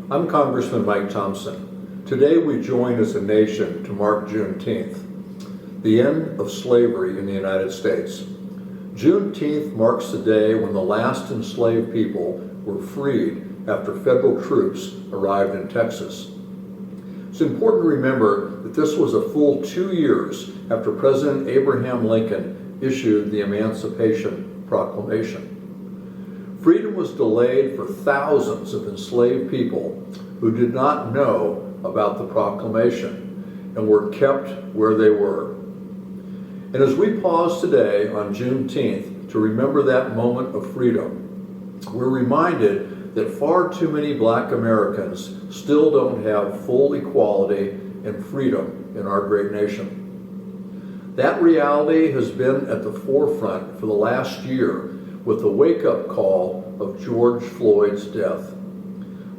I'm Congressman Mike Thompson. Today we join as a nation to mark Juneteenth, the end of slavery in the United States. Juneteenth marks the day when the last enslaved people were freed after federal troops arrived in Texas. It's important to remember that this was a full 2 years after President Abraham Lincoln issued the Emancipation Proclamation. Freedom was delayed for thousands of enslaved people who did not know about the proclamation and were kept where they were. And as we pause today on Juneteenth to remember that moment of freedom, we're reminded that far too many Black Americans still don't have full equality and freedom in our great nation. That reality has been at the forefront for the last year with the wake-up call of George Floyd's death.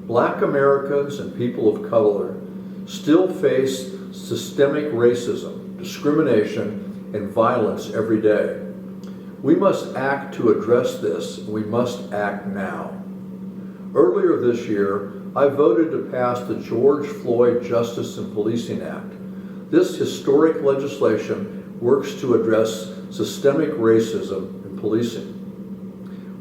Black Americans and people of color still face systemic racism, discrimination, and violence every day. We must act to address this, and we must act now. Earlier this year, I voted to pass the George Floyd Justice and Policing Act. This historic legislation works to address systemic racism in policing.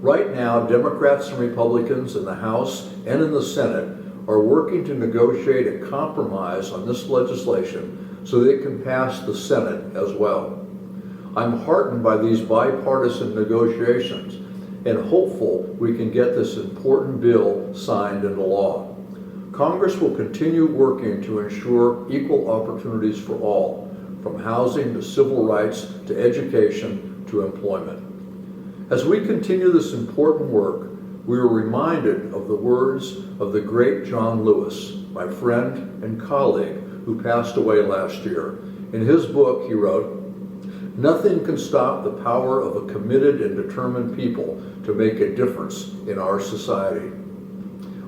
Right now, Democrats and Republicans in the House and in the Senate are working to negotiate a compromise on this legislation so that it can pass the Senate as well. I'm heartened by these bipartisan negotiations and hopeful we can get this important bill signed into law. Congress will continue working to ensure equal opportunities for all, from housing to civil rights to education to employment. As we continue this important work, we are reminded of the words of the great John Lewis, my friend and colleague who passed away last year. In his book, he wrote, "Nothing can stop the power of a committed and determined people to make a difference in our society."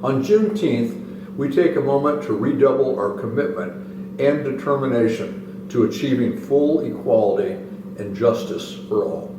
On Juneteenth, we take a moment to redouble our commitment and determination to achieving full equality and justice for all.